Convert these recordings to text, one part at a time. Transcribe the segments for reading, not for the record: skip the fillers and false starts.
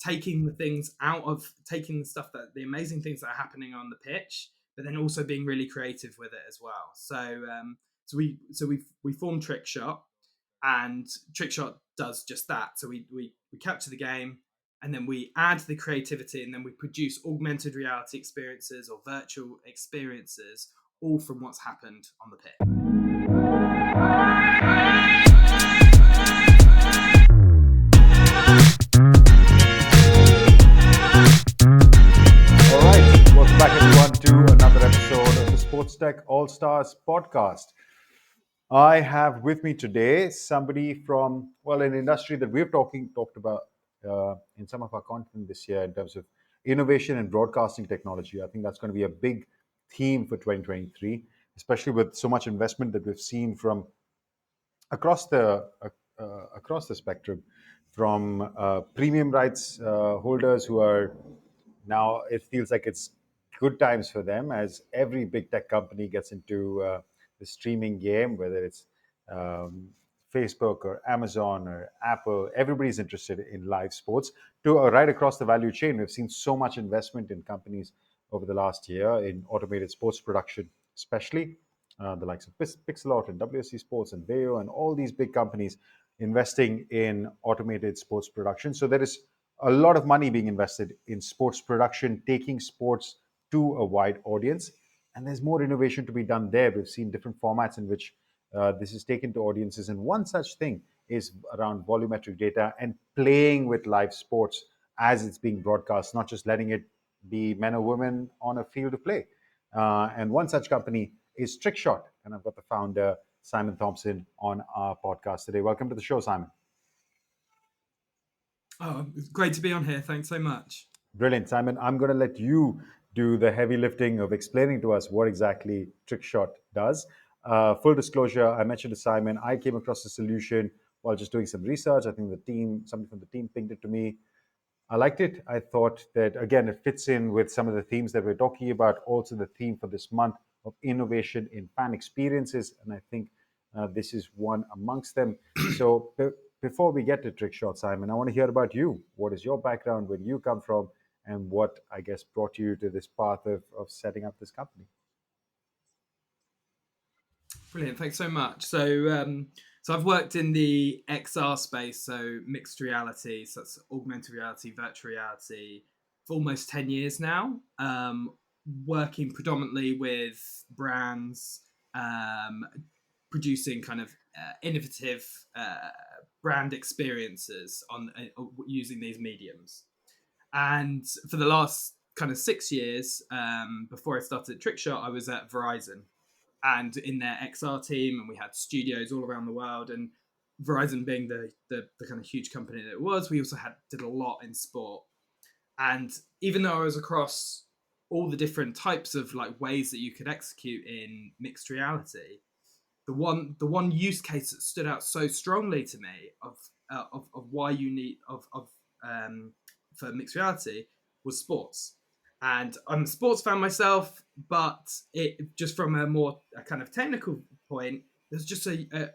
taking the stuff the amazing things that are happening on the pitch, but then also being really creative with it as well. So we formed Trickshot, and Trickshot does just that. So we capture the game, and then we add the creativity, and then we produce augmented reality experiences or virtual experiences, all from what's happened on the pitch. All right, welcome back everyone to another episode of the SportsTech ALLSTARS podcast. I have with me today somebody from, an industry that we've talked about in some of our content this year in terms of innovation and broadcasting technology. I think that's going to be a big theme for 2023, especially with so much investment that we've seen from across the spectrum, from premium rights holders who are now, it feels like it's good times for them as every big tech company gets into the streaming game, whether it's Facebook or Amazon or Apple. Everybody's interested in live sports. To right across the value chain, we've seen so much investment in companies over the last year in automated sports production, especially the likes of Pixelot and WSC Sports and Vayo and all these big companies investing in automated sports production. So there is a lot of money being invested in sports production, taking sports to a wide audience. And there's more innovation to be done there. We've seen different formats in which this is taken to audiences. And one such thing is around volumetric data and playing with live sports as it's being broadcast, not just letting it be men or women on a field of play. And one such company is Trickshot. And I've got the founder, Simon Thompson, on our podcast today. Welcome to the show, Simon. Oh, it's great to be on here. Thanks so much. Brilliant, Simon. I'm going to let you do the heavy lifting of explaining to us what exactly Trickshot does. Full disclosure, I mentioned to Simon, I came across the solution while just doing some research. I think somebody from the team pinged it to me. I liked it. I thought that, again, it fits in with some of the themes that we're talking about. Also, the theme for this month of innovation in fan experiences. And I think this is one amongst them. So before we get to Trickshot, Simon, I want to hear about you. What is your background, where you come from, and what, I guess, brought you to this path of setting up this company? Brilliant. Thanks so much. So I've worked in the XR space, so mixed reality, so that's augmented reality, virtual reality, for almost 10 years now, working predominantly with brands, producing kind of innovative brand experiences on using these mediums. And for the last kind of 6 years, before I started Trickshot, I was at Verizon and in their XR team, and we had studios all around the world. And Verizon being the kind of huge company that it was, we also did a lot in sport. And even though I was across all the different types of like ways that you could execute in mixed reality, the one use case that stood out so strongly to me of why you need for mixed reality was sports. And I'm a sports fan myself, but it just from a kind of technical point, there's just a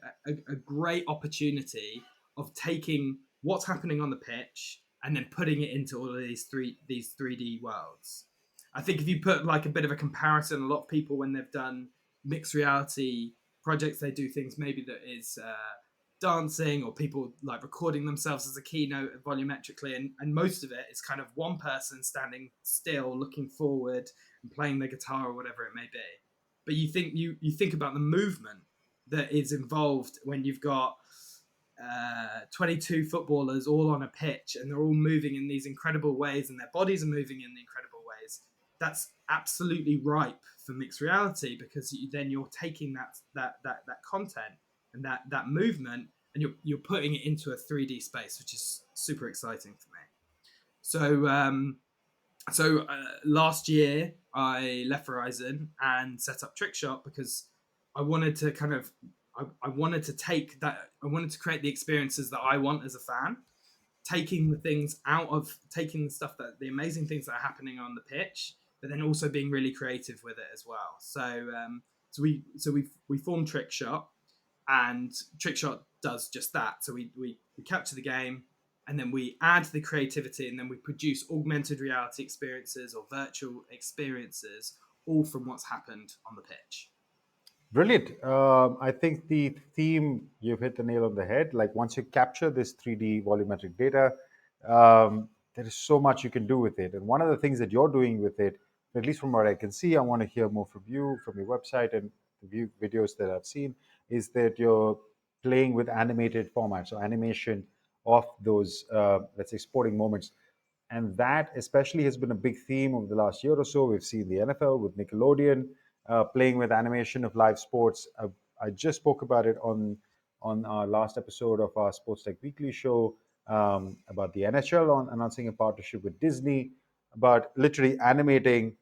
great opportunity of taking what's happening on the pitch and then putting it into all of these 3D worlds. I think if you put like a bit of a comparison, a lot of people when they've done mixed reality projects, they do things maybe that is dancing, or people like recording themselves as a keynote volumetrically, and most of it is kind of one person standing still looking forward and playing the guitar or whatever it may be. But you think about the movement that is involved when you've got 22 footballers all on a pitch and they're all moving in these incredible ways and their bodies are moving in incredible ways. That's absolutely ripe for mixed reality, because then you're taking that content and that movement, and you're putting it into a 3D space, which is super exciting for me. So last year I left Verizon and set up Trickshot because I wanted to create the experiences that I want as a fan, taking the amazing things that are happening on the pitch, but then also being really creative with it as well. So we formed Trickshot, and Trickshot does just that. So we capture the game, and then we add the creativity, and then we produce augmented reality experiences or virtual experiences, all from what's happened on the pitch. Brilliant. I think the theme, you've hit the nail on the head. Like once you capture this 3D volumetric data, there is so much you can do with it. And one of the things that you're doing with it, at least from what I can see, I want to hear more from you, from your website and the videos that I've seen, is that you're playing with animated formats, so animation of those, let's say, sporting moments. And that especially has been a big theme over the last year or so. We've seen the NFL with Nickelodeon playing with animation of live sports. I just spoke about it on our last episode of our SportsTech Weekly show about the NHL on announcing a partnership with Disney, about literally animating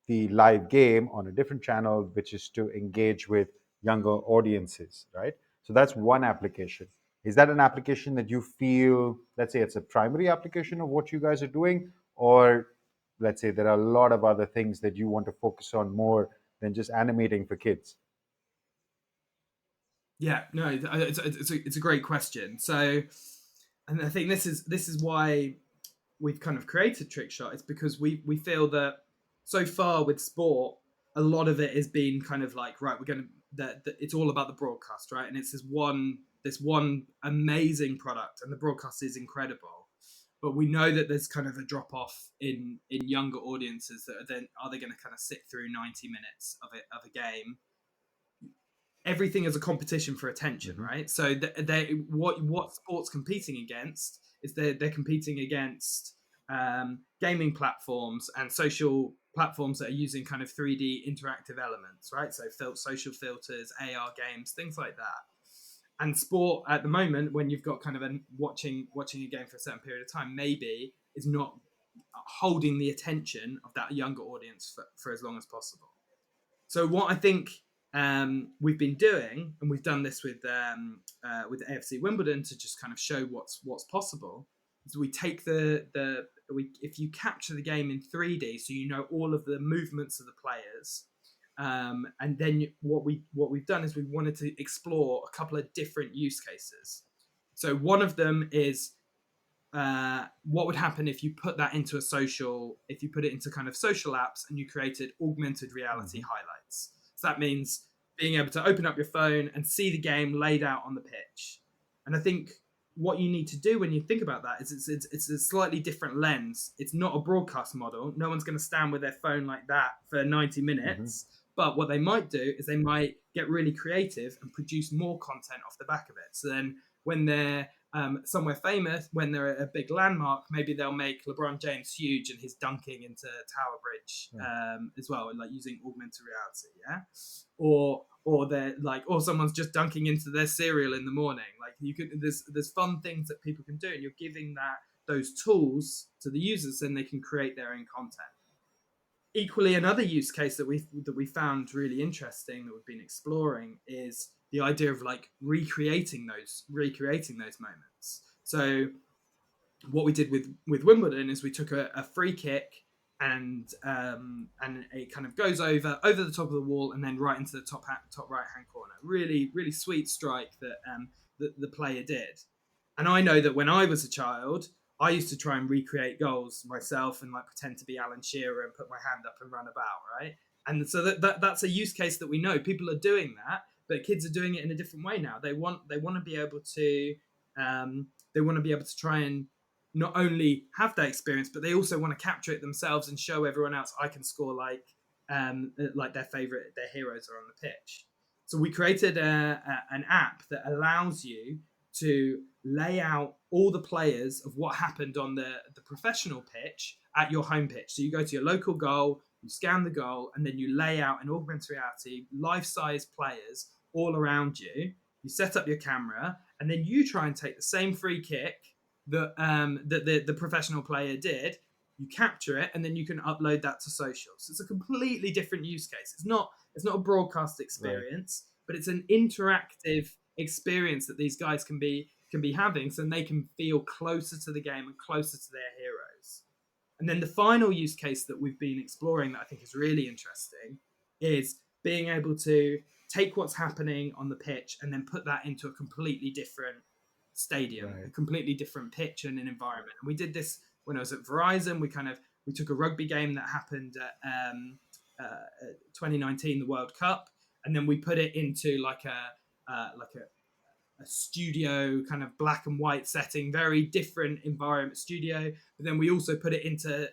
the live game on a different channel, which is to engage with younger audiences, right? So that's one application. Is that an application that you feel, let's say it's a primary application of what you guys are doing, or let's say there are a lot of other things that you want to focus on more than just animating for kids? Yeah, no, it's a great question. So, and I think this is why we've kind of created Trickshot. It's because we feel that so far with sport, a lot of it has been kind of like, right, we're going to that it's all about the broadcast, right? And it's this one amazing product, and the broadcast is incredible. But we know that there's kind of a drop off in younger audiences that are they going to kind of sit through 90 minutes of a game. Everything is a competition for attention, right? So what sports competing against is they're competing against gaming platforms and social platforms that are using kind of 3D interactive elements, right? So social filters, AR games, things like that. And sport at the moment, when you've got kind of watching a game for a certain period of time, maybe is not holding the attention of that younger audience for as long as possible. So what I think we've been doing, and we've done this with AFC Wimbledon to just kind of show what's possible, is we take if you capture the game in 3D, so you know all of the movements of the players, and then what we've done is we wanted to explore a couple of different use cases. So one of them is what would happen if you put that into if you put it into kind of social apps and you created augmented reality highlights. So that means being able to open up your phone and see the game laid out on the pitch. And I think what you need to do when you think about that is it's a slightly different lens. It's not a broadcast model. No one's going to stand with their phone like that for 90 minutes. But what they might do is they might get really creative and produce more content off the back of it. So then when they're somewhere famous, when they're at a big landmark, maybe they'll make LeBron James huge and his dunking into Tower Bridge as well, like using augmented reality, yeah. Or they're like, or someone's just dunking into their cereal in the morning. Like there's fun things that people can do, and you're giving those tools to the users, and they can create their own content. Equally, another use case that we found really interesting that we've been exploring is the idea of like recreating those moments. So what we did with Wimbledon is we took a free kick and it kind of goes over the top of the wall and then right into the top right hand corner. Really, really sweet strike that the player did. And I know that when I was a child, I used to try and recreate goals myself and like pretend to be Alan Shearer and put my hand up and run about, right? And so that's a use case that we know people are doing that, but kids are doing it in a different way now. They want to be able to try and not only have that experience, but they also want to capture it themselves and show everyone else I can score like their heroes are on the pitch. So we created an app that allows you to lay out all the players of what happened on the professional pitch at your home pitch. So you go to your local goal, you scan the goal, and then you lay out in augmented reality life-size players all around you. You set up your camera, and then you try and take the same free kick that the professional player did. You capture it, and then you can upload that to socials. It's a completely different use case. It's not a broadcast experience, but it's an interactive experience that these guys can be having, so they can feel closer to the game and closer to their heroes. And then the final use case that we've been exploring that I think is really interesting is being able to take what's happening on the pitch and then put that into a completely different stadium, Right. a completely different pitch and an environment. And we did this when I was at Verizon. We took a rugby game that happened at 2019, the World Cup, and then we put it into like a studio kind of black and white setting, very different environment studio. But then we also put it into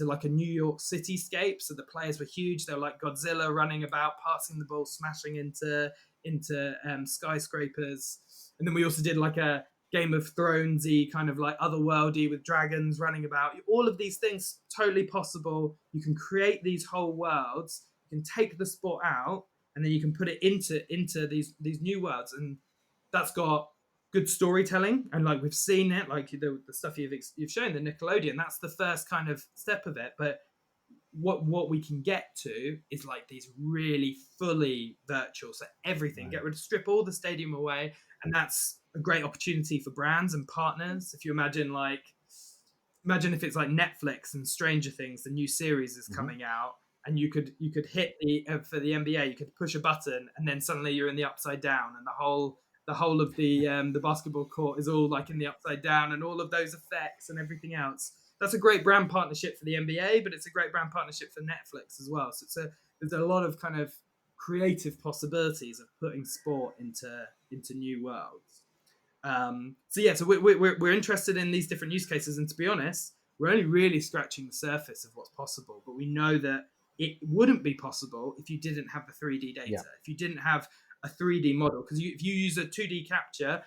like a New York cityscape. So the players were huge. They were like Godzilla running about, passing the ball, smashing into skyscrapers. And then we also did like a Game of Thronesy kind of like otherworldly with dragons running about. All of these things totally possible. You can create these whole worlds. You can take the sport out, and then you can put it into these new worlds, and that's got good storytelling. And like we've seen it, like the stuff you've shown, the Nickelodeon. That's the first kind of step of it, but what we can get to is like these really fully virtual, so everything, Right. strip all the stadium away, and that's a great opportunity for brands and partners. If you imagine if it's like Netflix and Stranger Things, the new series is Mm-hmm. coming out, and you could hit the for the NBA, you could push a button, and then suddenly you're in the upside down, and the whole of the basketball court is all like in the upside down, and all of those effects and everything else. That's a great brand partnership for the NBA, but it's a great brand partnership for Netflix as well. So there's a lot of kind of creative possibilities of putting sport into new worlds. So we're interested in these different use cases, and to be honest, we're only really scratching the surface of what's possible. But we know that it wouldn't be possible if you didn't have the 3D data, Yeah. if you didn't have a 3D model, because if you use a 2D capture,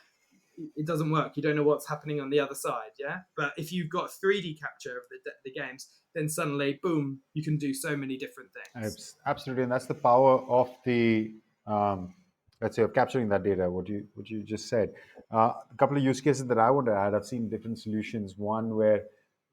it doesn't work. You don't know what's happening on the other side, yeah. But if you've got 3D capture of the games, then suddenly, boom, you can do so many different things. Absolutely, and that's the power of the um, let's say of capturing that data. What you just said. A couple of use cases that I want to add. I've seen different solutions. One where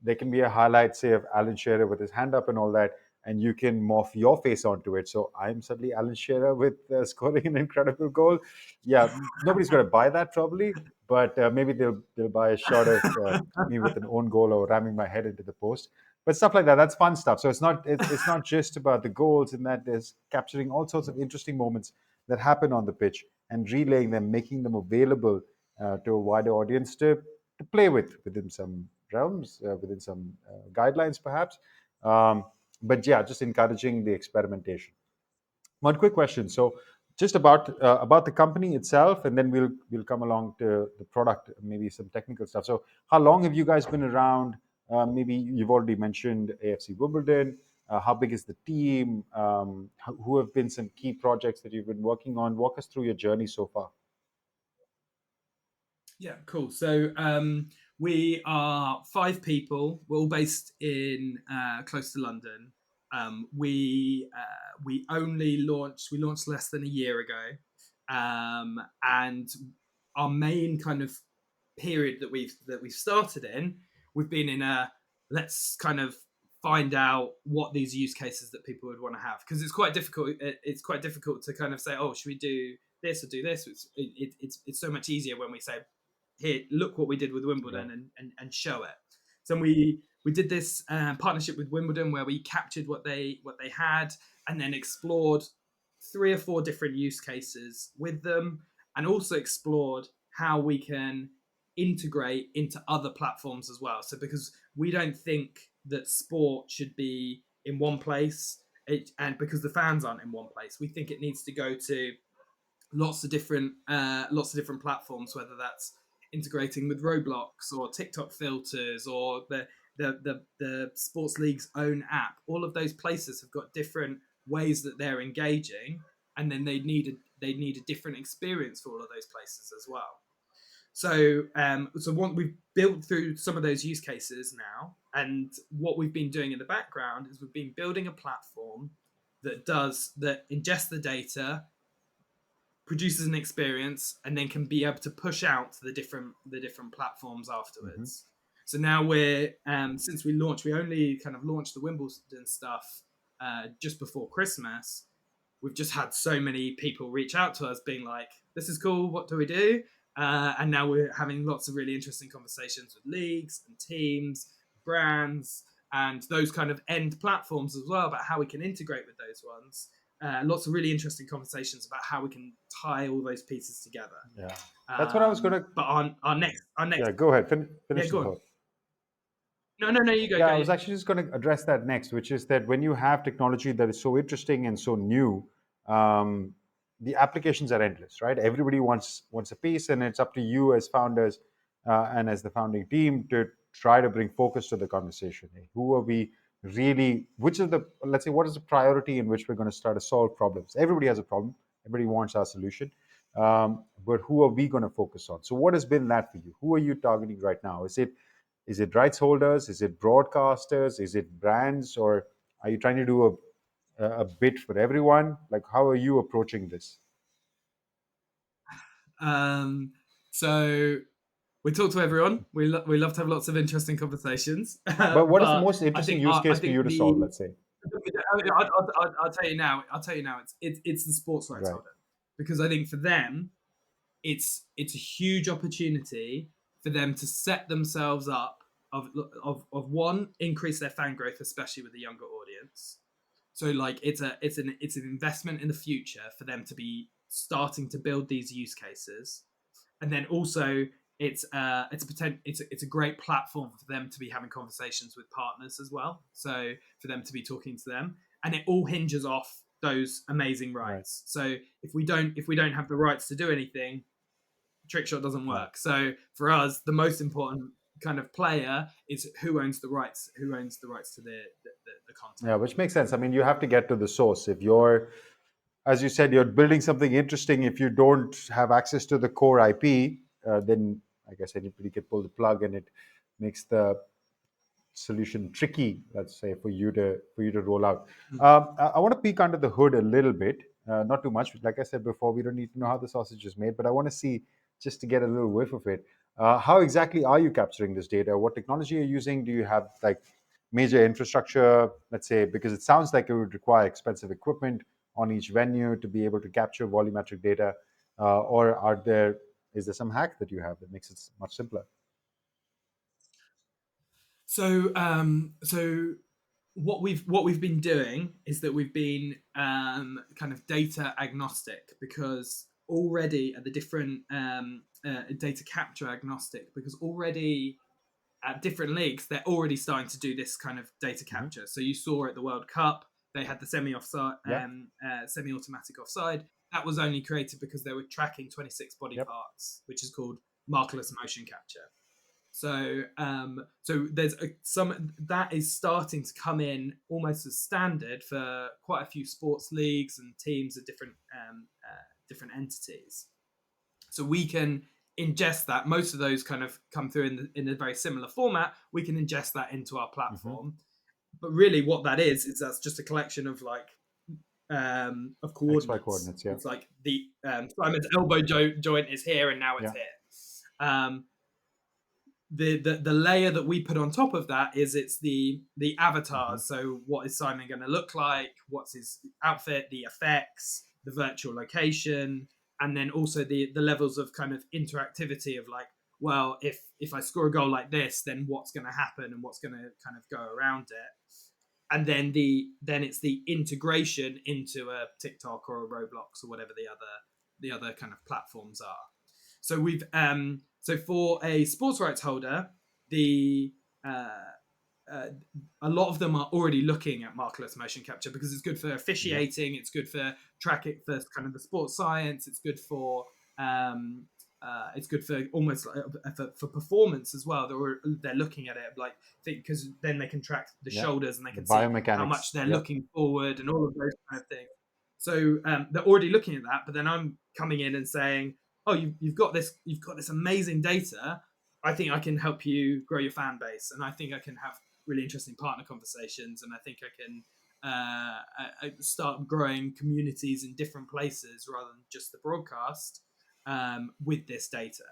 there can be a highlight, say, of Alan Shearer with his hand up and all that, and you can morph your face onto it. So I'm suddenly Alan Shearer with scoring an incredible goal. Yeah, nobody's going to buy that probably, but maybe they'll buy a shot of me with an own goal or ramming my head into the post, but stuff like that, that's fun stuff. So it's not just about the goals, in that there's capturing all sorts of interesting moments that happen on the pitch and relaying them, making them available to a wider audience to play with within some realms, within some guidelines perhaps. But yeah, just encouraging the experimentation. One quick question. So, just about the company itself, and then we'll come along to the product, maybe some technical stuff. So, how long have you guys been around? Maybe you've already mentioned AFC Wimbledon. How big is the team? Who have been some key projects that you've been working on? Walk us through your journey so far. Yeah, cool. So we are 5 people. We're all based in close to London. We launched less than a year ago, and our main kind of period that we've started in, we've been in a let's kind of find out what these use cases that people would want to have, because it's quite difficult. It's quite difficult to kind of say, oh, should we do this or do this? It's so much easier when we say, here, look what we did with Yeah. Wimbledon, and show it. So we did this partnership with Wimbledon where we captured what they had, and then explored 3 or 4 different use cases with them, and also explored how we can integrate into other platforms as well. So because we don't think that sport should be in one place, and because the fans aren't in one place, we think it needs to go to lots of different platforms, whether that's integrating with Roblox or TikTok filters or the sports league's own app. All of those places have got different ways that they're engaging, and then they need a different experience for all of those places as well. So what we've built through some of those use cases now, and what we've been doing in the background is we've been building a platform that ingests the data, produces an experience, and then can be able to push out to the different platforms Mm-hmm. afterwards. So now we're since we launched, we only kind of launched the Wimbledon stuff just before Christmas. We've just had so many people reach out to us being like, this is cool, what do we do? And now we're having lots of really interesting conversations with leagues and teams, brands, and those kind of end platforms as well, about how we can integrate with those ones. lots of really interesting conversations about how we can tie all those pieces together. Yeah, that's what I was going to. But our next, Yeah, go ahead. yeah, Finish the go on. thought. No, you go. Yeah, Go. I was actually just going to address that next, which is that when you have technology that is so interesting and so new, um, the applications are endless, right? Everybody wants a piece, and it's up to you as founders and as the founding team to try to bring focus to the conversation. Who are we really? Which is the, let's say, what is the priority in which we're going to start to solve problems? Everybody has a problem. Everybody wants our solution, but who are we going to focus on? So, what has been that for you? Who are you targeting right now? Is it rights holders? Is it broadcasters? Is it brands? Or are you trying to do a bit for everyone? Like, how are you approaching this? So we talk to everyone. We love to have lots of interesting conversations. But what is the But most interesting use I case for think you to solve, let's say? I'll tell you now. It's the sports rights Right. holder, because I think for them, it's a huge opportunity for them to set themselves up of one, increase their fan growth, especially with the younger audience. So like it's an investment in the future for them to be starting to build these use cases, and then also it's a great platform for them to be having conversations with partners as well. So for them to be talking to them, and it all hinges off those amazing rights. So if we don't have the rights to do anything, Trickshot doesn't work. So for us, the most important kind of player is who owns the rights to the content. Yeah, which makes sense. I mean, you have to get to the source. If you're, as you said, you're building something interesting, if you don't have access to the core IP, then I guess anybody could pull the plug, and it makes the solution tricky, let's say, for you to roll out. I want to peek under the hood a little bit, not too much. Like I said before, we don't need to know how the sausage is made, but I want to see, just to get a little whiff of it, how exactly are you capturing this data? What technology are you using? Do you have like major infrastructure, let's say, because it sounds like it would require expensive equipment on each venue to be able to capture volumetric data, or is there some hack that you have that makes it much simpler? So what we've been doing is that we've been kind of data agnostic, because already at the different data capture agnostic, because already at different leagues they're already starting to do this kind of data capture. So you saw at the World Cup they had the semi-automatic offside. That was only created because they were tracking 26 body parts, which is called markerless motion capture. So there's some that is starting to come in almost as standard for quite a few sports leagues and teams of different entities. So we can ingest that. Most of those kind of come through in a very similar format. We can ingest that into our platform. But really, what that is that's just a collection of of coordinates. XY coordinates, yeah. It's like the Simon's elbow joint is here, and now it's here. The layer that we put on top of that is it's the avatars. So what is Simon going to look like? What's his outfit? The effects, the virtual location, and then also the levels of kind of interactivity of like, well, if I score a goal like this, then what's going to happen and what's going to kind of go around it. And then it's the integration into a TikTok or a Roblox or whatever the other kind of platforms are. So we've so for a sports rights holder, a lot of them are already looking at markerless motion capture because it's good for officiating, it's good for tracking for kind of the sports science, it's good for almost for performance as well. They're looking at it like because then they can track the shoulders and they can see how much they're looking forward and all of those kind of things. So they're already looking at that, but then I'm coming in and saying, oh, you've got this amazing data. I think I can help you grow your fan base, and I think I can have really interesting partner conversations, and I think I can start growing communities in different places rather than just the broadcast with this data.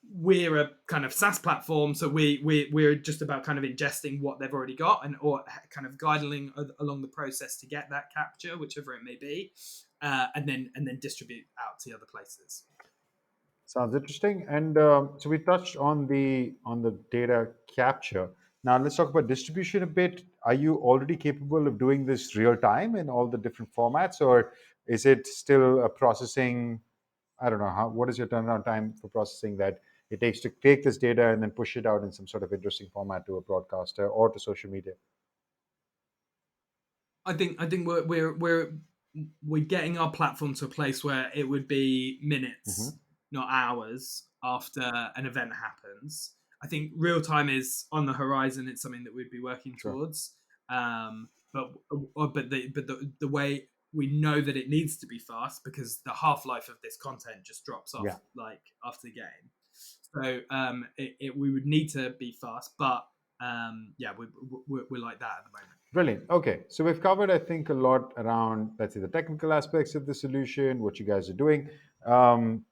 We're a kind of SaaS platform, so we're just about kind of ingesting what they've already got or kind of guiding along the process to get that capture, whichever it may be, and then distribute out to other places. Sounds interesting. And so we touched on the data capture. Now let's talk about distribution a bit. Are you already capable of doing this real time in all the different formats, or is it still a processing? I don't know what is your turnaround time for processing that it takes to take this data and then push it out in some sort of interesting format to a broadcaster or to social media? I think we're getting our platform to a place where it would be Hmm. minutes, not hours, after an event happens. I think real time is on the horizon. It's something that we'd be working Sure. towards. But the way we know that it needs to be fast because the half life of this content just drops off Yeah. like after the game. So we would need to be fast, but yeah, we're like that at the moment. Brilliant. Okay, so we've covered, I think, a lot around, let's say, the technical aspects of the solution, what you guys are doing.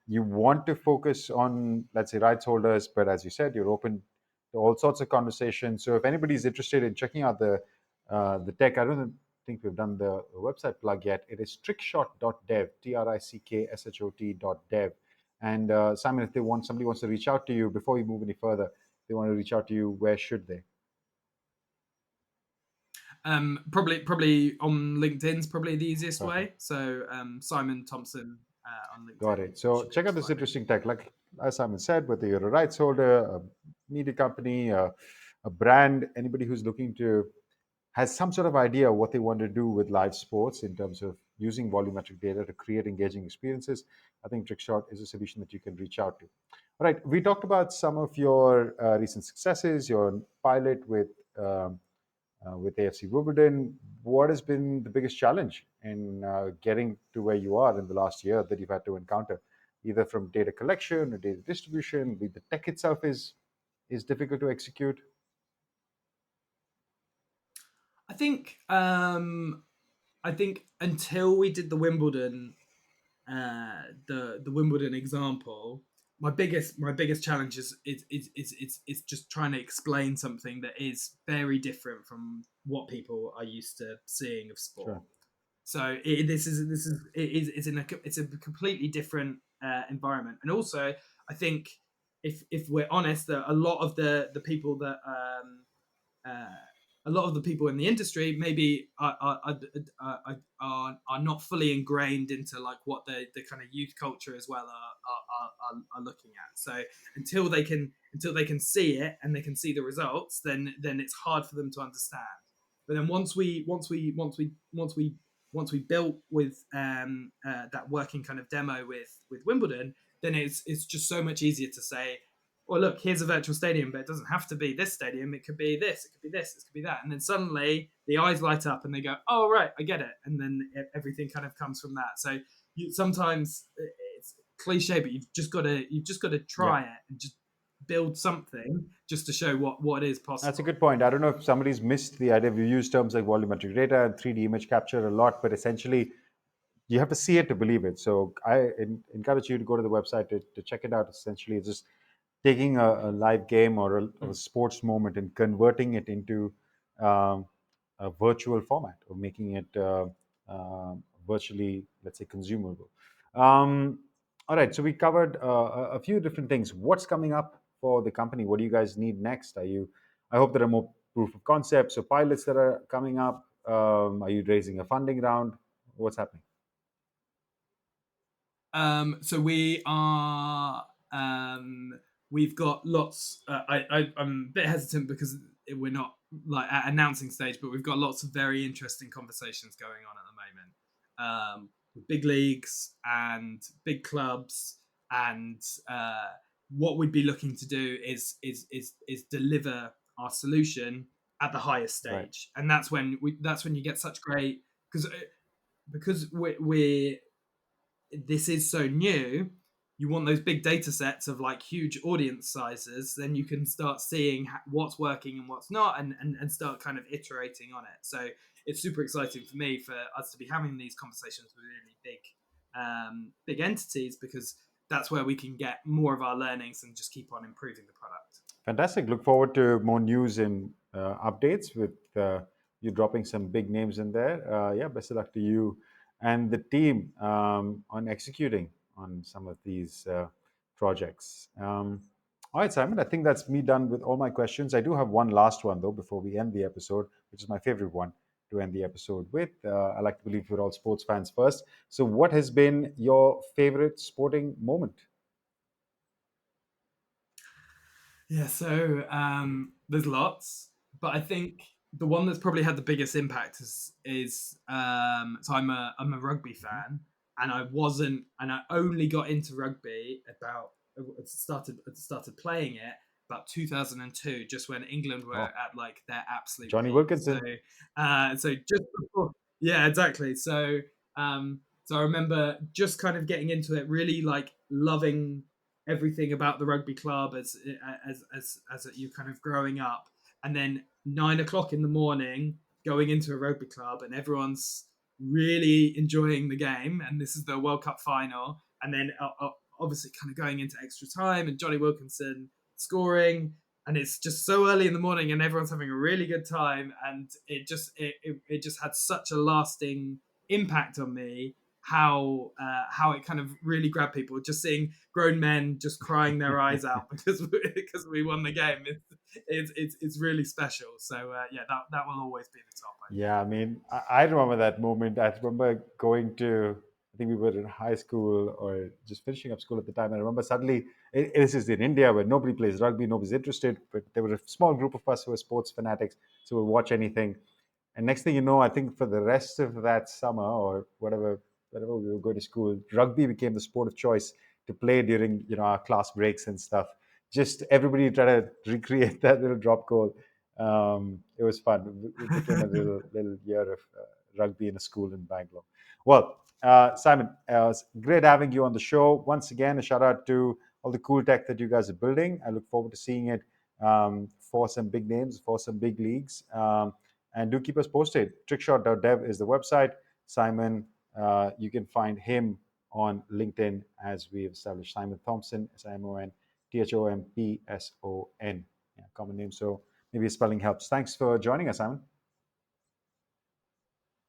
You want to focus on, let's say, rights holders, but as you said, you're open to all sorts of conversations. So if anybody's interested in checking out the tech, I don't think we've done the website plug yet. It is trickshot.dev, trickshot.dev. And Simon, if somebody wants to reach out to you before we move any further, they want to reach out to you, where should they? Probably on LinkedIn's probably the easiest Perfect. way. So Simon Thompson on Got LinkedIn it. So should be check able out to this find me. interesting tech. Like as Simon said, whether you're a rights holder, a media company, a brand, anybody who's looking to has some sort of idea what they want to do with live sports in terms of using volumetric data to create engaging experiences, I think Trickshot is a solution that you can reach out to. All right, we talked about some of your recent successes, your pilot with AFC Wimbledon. What has been the biggest challenge in getting to where you are in the last year that you've had to encounter, either from data collection or data distribution? The tech itself is difficult to execute. I think until we did the Wimbledon the Wimbledon example, my biggest challenge is just trying to explain something that is very different from what people are used to seeing of sport. Sure. So it's a completely different environment, and also I think if we're honest, that a lot of the people that uh, a lot of the people in the industry maybe are not fully ingrained into like what the kind of youth culture as well are looking at. So until they can see it and they can see the results, then it's hard for them to understand. But then once we built with that working kind of demo with Wimbledon, then it's just so much easier to say, well, look, here's a virtual stadium, but it doesn't have to be this stadium. It could be this, it could be this, it could be that. And then suddenly the eyes light up and they go, oh, right, I get it. And then everything kind of comes from that. So sometimes it's cliche, but you've just got to Yeah. try it and just build something just to show what is That's a possible. good point. I don't know if somebody's missed the idea. We use terms like volumetric data and 3D image capture a lot, but essentially you have to see it to believe it. So I encourage you to go to the website to check it out. Essentially, it's just taking a live game or a sports moment and converting it into um, a virtual format or making it virtually, let's say, consumable. Um, all right, so we covered a few different things. What's coming up for the company? What do you guys need next? I hope there are more proof of concepts or pilots that are coming up. Are you raising a funding round? What's happening? So we've got lots. I'm a bit hesitant because we're not like at announcing stage, but we've got lots of very interesting conversations going on at the moment with big leagues and big clubs, and what we'd be looking to do is deliver our solution at the highest Right. stage, and that's when you get such great because we're this is so new. You want those big data sets of like huge audience sizes, then you can start seeing what's working and what's not, and start kind of iterating on it. So it's super exciting for me for us to be having these conversations with really big entities, because that's where we can get more of our learnings and just keep on improving the product. Fantastic. Look forward to more news and updates with you dropping some big names in there. Yeah, best of luck to you and the team on executing on some of these projects. All right, Simon, I think that's me done with all my questions. I do have one last one, though, before we end the episode, which is my favorite one to end the episode with. I like to believe we're all sports fans first. So, what has been your favorite sporting moment? Yeah, so there's lots, but I think the one that's probably had the biggest impact is so I'm a rugby Mhm. fan, and I only got into rugby about started playing it about 2002, just when England were Oh, at like their absolute Johnny peak. So Wilkinson. so just before, yeah, exactly. So I remember just kind of getting into it, really like loving everything about the rugby club as you kind of growing up, and then 9 o'clock in the morning going into a rugby club and everyone's really enjoying the game, and this is the World Cup final, and then obviously kind of going into extra time and Johnny Wilkinson scoring, and it's just so early in the morning and everyone's having a really good time, and it just had such a lasting impact on me, how it kind of really grabbed people, just seeing grown men just crying their eyes out because we won the game. It's really special. So yeah, that will always be the top, I think. Yeah, I mean, I remember that moment. I remember going to, I think we were in high school or just finishing up school at the time. I remember suddenly, this is in India where nobody plays rugby, nobody's interested, but there were a small group of us who were sports fanatics, so we'll watch anything. And next thing you know, I think for the rest of that summer or whatever we were going to school, rugby became the sport of choice to play during our class breaks and stuff. Just everybody try to recreate that little drop goal. It was fun. It became a little year of rugby in a school in Bangalore. Well, Simon, it was great having you on the show. Once again, a shout out to all the cool tech that you guys are building. I look forward to seeing it for some big names, for some big leagues. And do keep us posted. Trickshot.dev is the website. Simon, you can find him on LinkedIn as we've established. Simon Thompson, SIMON THOMPSON. Yeah, common name. So maybe spelling helps. Thanks for joining us, Simon.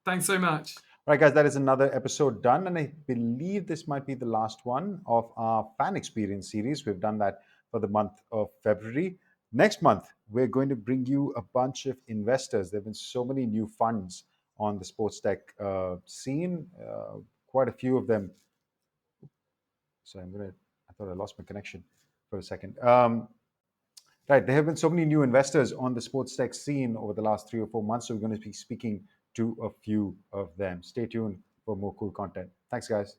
Thanks so much. All right, guys, that is another episode done. And I believe this might be the last one of our fan experience series. We've done that for the month of February. Next month, we're going to bring you a bunch of investors. There have been so many new funds on the sports tech scene, quite a few of them. So I thought I lost my connection for a second. Right, there have been so many new investors on the sports tech scene over the last 3 or 4 months. So we're going to be speaking to a few of them. Stay tuned for more cool content. Thanks, guys.